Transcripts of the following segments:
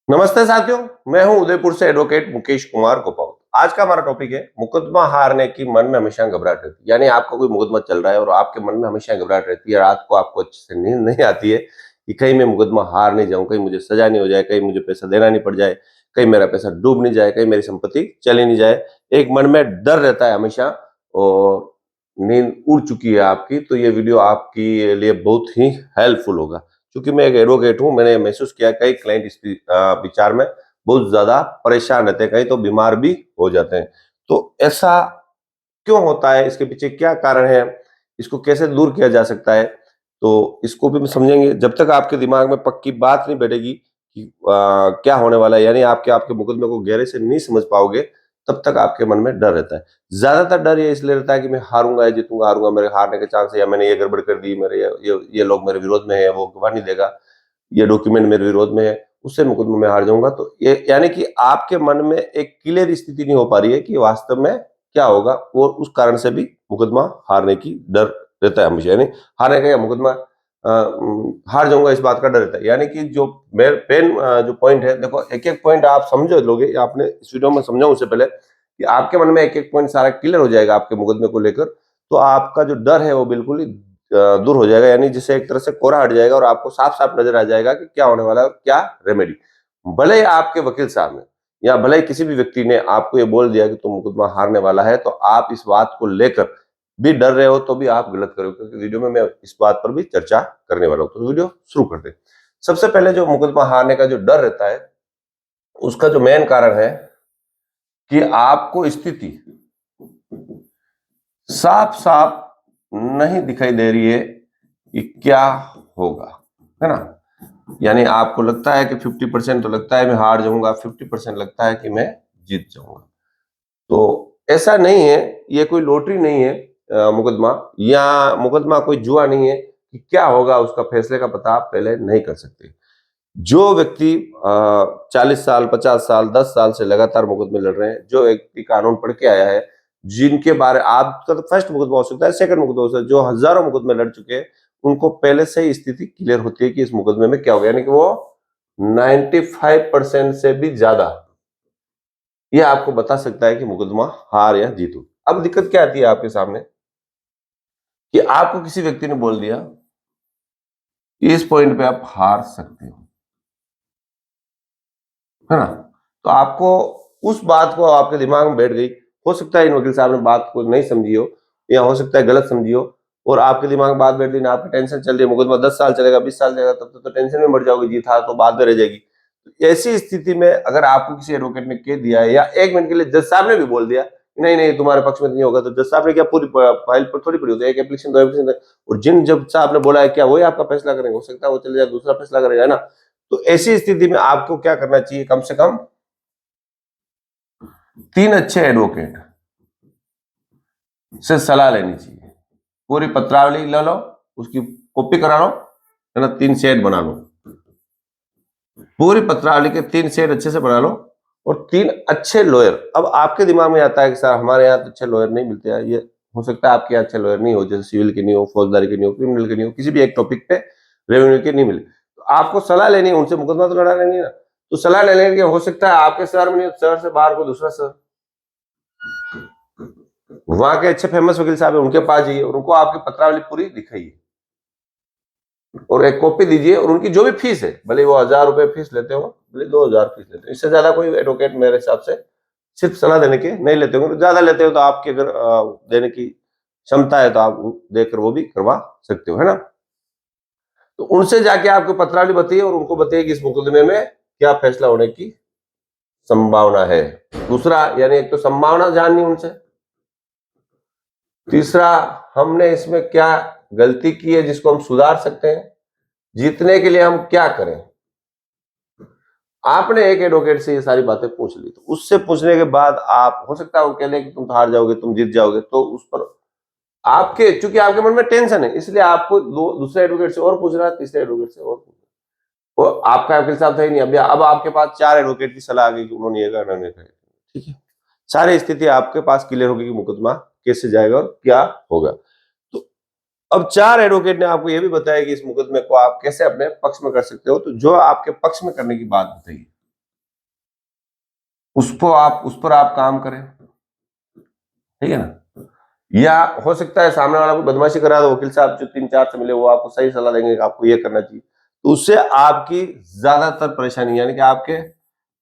नमस्ते साथियों, मैं हूं उदयपुर से एडवोकेट मुकेश कुमार गोपाल। आज का हमारा टॉपिक है मुकदमा हारने की मन में हमेशा घबराहट रहती है। यानी आपका कोई मुकदमा चल रहा है और आपके मन में हमेशा घबराहट रहती है। रात को आपको अच्छे से नींद नहीं आती है कि कहीं मैं मुकदमा हार नहीं जाऊं, कहीं मुझे सजा नहीं हो जाए, कहीं मुझे पैसा देना नहीं पड़ जाए, कहीं मेरा पैसा डूब नहीं जाए, कहीं मेरी संपत्ति चली नहीं जाए। एक मन में डर रहता है हमेशा और नींद उड़ चुकी है आपकी, तो ये वीडियो आपके लिए बहुत ही हेल्पफुल होगा। क्योंकि मैं एक एडवोकेट हूं, मैंने महसूस किया कई क्लाइंट इस विचार में बहुत ज्यादा परेशान रहते हैं, कहीं तो बीमार भी हो जाते हैं। तो ऐसा क्यों होता है, इसके पीछे क्या कारण है, इसको कैसे दूर किया जा सकता है, तो इसको भी समझेंगे। जब तक आपके दिमाग में पक्की बात नहीं बैठेगी कि क्या होने वाला है, यानी आपके आपके मुकदमे को गहरे से नहीं समझ पाओगे, तब तक आपके मन में डर रहता है। ज्यादातर डर ये इसलिए रहता है कि मैं हारूंगा या जीतूंगा, हारूंगा, मेरे हारने के चांस है, या मैंने ये गड़बड़ कर दी, मेरे ये लोग मेरे विरोध में है, वो गवाह नहीं देगा, ये डॉक्यूमेंट मेरे विरोध में है, उससे मुकदमे में हार जाऊंगा। तो ये यानी कि आपके मन में एक क्लियर स्थिति नहीं हो पा रही है कि वास्तव में क्या होगा, और उस कारण से भी मुकदमा हारने की डर रहता है हमेशा। यानी हारने का या मुकदमा हार जाऊंगा इस बात का डर रहता है। यानी कि जो मेन जो पॉइंट है, देखो एक एक पॉइंट आप समझ लोगे, आपने इस वीडियो में समझाऊं उससे पहले कि आपके मन में एक एक पॉइंट सारा क्लियर हो जाएगा आपके मुकदमे को लेकर, तो आपका जो डर है वो बिल्कुल ही दूर हो जाएगा। यानी जिससे एक तरह से कोरा हट जाएगा और आपको साफ साफ नजर आ जाएगा कि क्या होने वाला है और क्या रेमेडी। भले ही आपके वकील साहब ने या भले ही किसी भी व्यक्ति ने आपको ये बोल दिया कि तुम मुकदमा हारने वाला है, तो आप इस बात को लेकर भी डर रहे हो तो भी आप गलत करोगे, क्योंकि वीडियो में मैं इस बात पर भी चर्चा करने वाला हूं। तो वीडियो शुरू करते हैं। सबसे पहले जो मुकदमा हारने का जो डर रहता है, उसका जो मेन कारण है कि आपको स्थिति साफ साफ नहीं दिखाई दे रही है कि क्या होगा, है ना। यानी आपको लगता है कि 50% तो लगता है मैं हार जाऊंगा, 50% लगता है कि मैं जीत जाऊंगा। तो ऐसा नहीं है, ये कोई लॉटरी नहीं है मुकदमा, या मुकदमा कोई जुआ नहीं है कि क्या होगा उसका फैसले का पता आप पहले नहीं कर सकते। जो व्यक्ति 40 साल, 50 साल, 10 साल से लगातार मुकदमे लड़ रहे हैं, जो व्यक्ति कानून पढ़ के आया है, जिनके बारे आपका तो फर्स्ट मुकदमा हो सकता है, सेकंड मुकदमा हो सकता है, जो हजारों मुकदमे लड़ चुके हैं, उनको पहले से ही स्थिति क्लियर होती है कि इस मुकदमे में क्या होगा। यानी कि वो 95% से भी ज्यादा ये आपको बता सकता है कि मुकदमा हार या जीत हो। अब दिक्कत क्या आती है आपके सामने कि आपको किसी व्यक्ति ने बोल दिया कि इस पॉइंट पे आप हार सकते हो, है ना। तो आपको उस बात को आपके दिमाग में बैठ गई। हो सकता है इन वकील साहब ने बात को नहीं समझी हो, या हो सकता है गलत समझी हो, और आपके दिमाग में बात बैठ गई ना, आपकी टेंशन चल रही है, मुकदमा 10 साल चलेगा, 20 साल चलेगा, तब तो टेंशन में मर जाओगे, जीत हार तो बाद में रह जाएगी। तो ऐसी स्थिति में अगर आपको किसी एडवोकेट ने कह दिया है, या 1 मिनट के लिए जज साहब ने भी बोल दिया नहीं नहीं तुम्हारे पक्ष में नहीं होगा, तो जज साहब ने क्या पूरी फाइल पर थोड़ी पड़ी होती है, एक एप्लीकेशन, 2 एप्लीकेशन, और जिन जज साहब ने बोला है क्या वही आपका फैसला करेंगे? हो सकता है वो चले जाए, दूसरा फैसला करेगा, है ना। तो ऐसी स्थिति में आपको क्या करना चाहिए, कम से कम 3 अच्छे एडवोकेट से सलाह लेनी चाहिए। पूरी पत्रावली ले लो, उसकी कॉपी करा लो, है ना, 3 सेट बना लो, पूरी पत्रावली के 3 सेट अच्छे से बना लो, और 3 अच्छे लॉयर। अब आपके दिमाग में आता है कि सर हमारे यहाँ तो अच्छे लॉयर नहीं मिलते हैं, ये हो सकता है आपके यहाँ अच्छे लॉयर नहीं हो, जैसे सिविल के नहीं हो, फौजदारी के नहीं हो, क्रिमिनल के नहीं हो, किसी भी एक टॉपिक पे रेवेन्यू के नहीं मिले, तो आपको सलाह लेनी है उनसे, मुकदमा तो लड़ा लेनी है ना। तो सलाह लेने के हो सकता है आपके शहर में नहीं, शहर से बाहर को दूसरा शहर, वहां के अच्छे फेमस वकील साहब है, उनके पास जाइए और उनको आपकी पत्रावली पूरी दिखाइए और एक कॉपी दीजिए, और उनकी जो भी फीस है, भले वो 1000 रुपए फीस लेते हो, भले 2000 फीस लेते हो, इससे ज्यादा कोई एडवोकेट मेरे हिसाब से सिर्फ सलाह देने के नहीं लेते होंगे। ज्यादा लेते हो तो आपकी अगर देने की क्षमता है तो आप देकर वो भी करवा सकते हो, है ना। तो उनसे जाके आपको पत्रावली बताइए और उनको बताइए कि इस मुकदमे में क्या फैसला होने की संभावना है। दूसरा, यानी एक तो संभावना जाननी उनसे, तीसरा हमने इसमें क्या गलती की है जिसको हम सुधार सकते हैं, जीतने के लिए हम क्या करें। आपने एक एडवोकेट से ये सारी बातें पूछ ली, तो उससे पूछने के बाद आप, हो सकता है वो कह दे कि तुम तो हार जाओगे, तुम जीत जाओगे, तो उस पर आपके, चूंकि आपके मन में टेंशन है, इसलिए आपको दूसरे एडवोकेट से और पूछना है, तीसरे एडवोकेट से और पूछना है। और आपका वकील साहब था ही नहीं, अभी अब आपके पास 4 एडवोकेट की सलाह आ गई कि उन्होंने ये कहा, उन्होंने कहा, ठीक है। सारी स्थिति आपके पास क्लियर होगी कि मुकदमा कैसे जाएगा और क्या होगा। तो अब 4 एडवोकेट ने आपको यह भी बताया कि इस मुकदमे को आप कैसे अपने पक्ष में कर सकते हो, तो जो आपके पक्ष में करने की बात बताइए, उस पर आप काम करें, ठीक है ना। या हो सकता है सामने वाला को बदमाशी करा दो, वकील साहब जो 3-4 से मिले वो आपको सही सलाह देंगे कि आपको ये करना चाहिए, तो उससे आपकी ज्यादातर परेशानी यानी कि आपके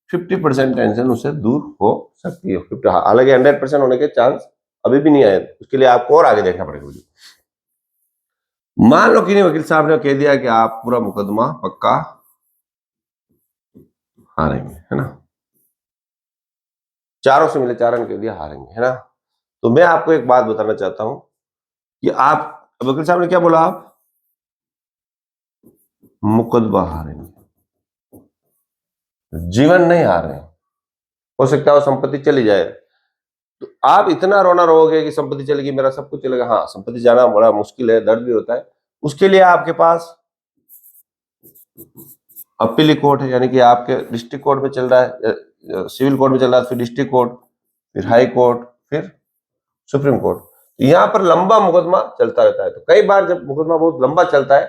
50% टेंशन उससे दूर हो सकती है। हालांकि 100% होने के चांस अभी भी नहीं आए, उसके लिए आपको और आगे देखना पड़ेगा। मान लो कि नहीं, वकील साहब ने कह दिया कि आप पूरा मुकदमा पक्का हारेंगे, है ना, चारों से मिले 4 ने कह दिया हारेंगे, है ना। तो मैं आपको एक बात बताना चाहता हूं कि आप, वकील साहब ने क्या बोला, आप मुकदमा हारेंगे, जीवन नहीं हार रहे। हो सकता है वो संपत्ति चली जाए, तो आप इतना रोना रोगे कि संपत्ति चलेगी, मेरा सब कुछ चलेगा। हाँ, संपत्ति जाना बड़ा मुश्किल है, दर्द भी होता है। उसके लिए आपके पास अपीली कोर्ट है, यानी कि आपके डिस्ट्रिक्ट कोर्ट में चल रहा है, सिविल कोर्ट में चल रहा है, फिर डिस्ट्रिक्ट कोर्ट, फिर हाई कोर्ट, फिर सुप्रीम कोर्ट। यहाँ पर लंबा मुकदमा चलता रहता है। तो कई बार जब मुकदमा बहुत लंबा चलता है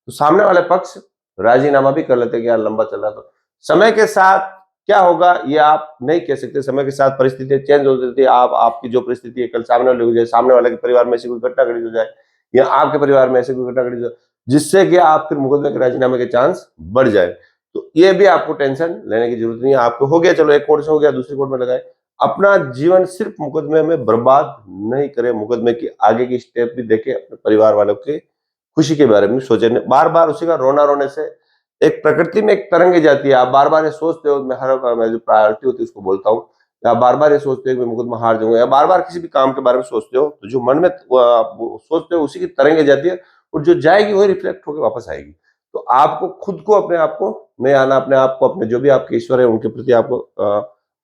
तो सामने वाले पक्ष राजीनामा भी कर लेते हैं कि यार लंबा चल रहा है। तो समय के साथ क्या होगा ये आप नहीं कह सकते, समय के साथ परिस्थितियां चेंज हो जाती है। आपकी जो परिस्थिति है कल सामने वाले हो जाए, सामने वाले के परिवार में ऐसी कोई घटना घटित हो जाए या आपके परिवार में ऐसी कोई घटना घटित हो जाए जिससे कि आप फिर मुकदमे के राजीनामे के चांस बढ़ जाए, तो ये भी आपको टेंशन लेने की जरूरत नहीं है। आपको हो गया, चलो एक कोर्ट से हो गया, दूसरी कोर्ट में लगाए। अपना जीवन सिर्फ मुकदमे में बर्बाद नहीं करे, मुकदमे की आगे की स्टेप भी देखे, अपने परिवार वालों की खुशी के बारे में सोचे। बार बार उसी का रोना रोने से एक प्रकृति में एक तरंगे जाती है। आप बार बार ये सोचते हो, मैं जो प्रायोरिटी होती है उसको बोलता हूँ, या बार बार ये सोचते हो कि मैं मुकदमा हार जाऊंगा, या बार बार किसी भी काम के बारे में सोचते हो, तो जो मन में सोचते हो उसी की तरंगे जाती है, और जो जाएगी वही रिफ्लेक्ट होकर वापस आएगी। तो आपको खुद को, अपने आप को में आना, अपने आप को, अपने जो भी आपके ईश्वर है उनके प्रति आपको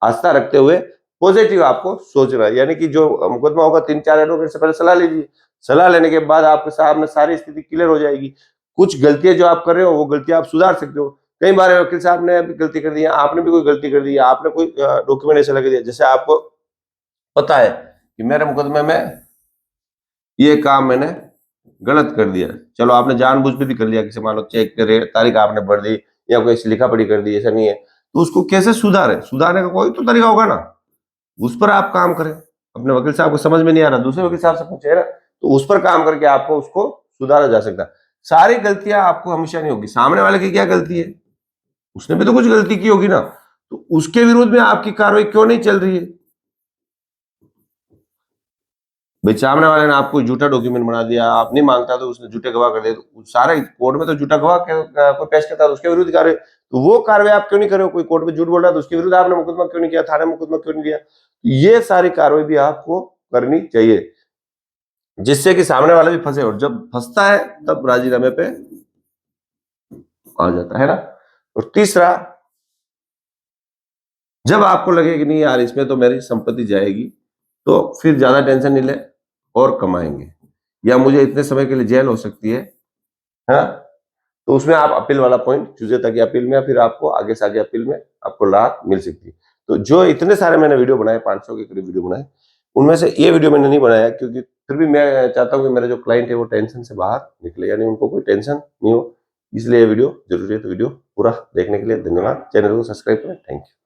आस्था रखते हुए पॉजिटिव आपको सोचना है। यानी कि जो मुकदमा होगा 3-4 एडवोकेट से पहले सलाह लीजिए। सलाह लेने के बाद आपके सामने सारी स्थिति क्लियर हो जाएगी। कुछ गलतियां जो आप कर रहे हो वो गलतियां आप सुधार सकते हो। कई बार वकील साहब ने भी गलती कर दी है, आपने भी कोई गलती कर दी है, आपने कोई डॉक्यूमेंट ऐसा लगा दिया, जैसे आपको पता है कि मेरे मुकदमे में ये काम मैंने गलत कर दिया, चलो आपने जानबूझ के भी कर लिया, किसी मान लो चेक करे तारीख आपने बढ़ दी या कोई लिखा पढ़ी कर दी, ऐसा नहीं है, तो उसको कैसे सुधारे, सुधारने का कोई तो तरीका होगा ना, उस पर आप काम करें। अपने वकील साहब को समझ में नहीं आ रहा, दूसरे वकील साहब से पूछे ना, तो उस पर काम करके आपको उसको सुधारा जा सकता है। सारी गलतियां आपको हमेशा नहीं होगी, सामने वाले की क्या गलती है, उसने भी तो कुछ गलती की होगी ना, तो उसके विरुद्ध में आपकी कार्रवाई क्यों नहीं चल रही है। भाई सामने वाले ने आपको झूठा डॉक्यूमेंट बना दिया, आप नहीं मांगता तो उसने झूठे गवाह कर दिए, तो सारे कोर्ट में तो झूठा गवाह कोई पेश करता है तो उसके विरुद्ध कार्रवाई, तो वो कार्रवाई आप क्यों नहीं कर रहे हो। कोई कोर्ट में झूठ बोल रहा है तो उसके विरुद्ध आपने मुकदमा क्यों नहीं किया, थाने मुकदमा क्यों नहीं किया। ये सारी कार्रवाई भी आपको करनी चाहिए, जिससे कि सामने वाला भी फंसे, और जब फंसता है तब राजीनामे पे आ जाता है ना। और तीसरा, जब आपको लगे कि नहीं यार इसमें तो मेरी संपत्ति जाएगी, तो फिर ज्यादा टेंशन नहीं ले और कमाएंगे, या मुझे इतने समय के लिए जेल हो सकती है ना, तो उसमें आप अपील वाला पॉइंट चूजे, ताकि अपील में फिर आपको आगे से आगे अपील में आपको राहत मिल सकती है। तो जो इतने सारे मैंने वीडियो बनाए, 500 के करीब वीडियो बनाए, उनमें से ये वीडियो मैंने नहीं बनाया क्योंकि फिर भी मैं चाहता हूँ कि मेरे जो क्लाइंट है वो टेंशन से बाहर निकले, यानी उनको कोई टेंशन नहीं हो, इसलिए ये वीडियो जरूरी है। तो वीडियो पूरा देखने के लिए धन्यवाद, चैनल को सब्सक्राइब करें, थैंक यू।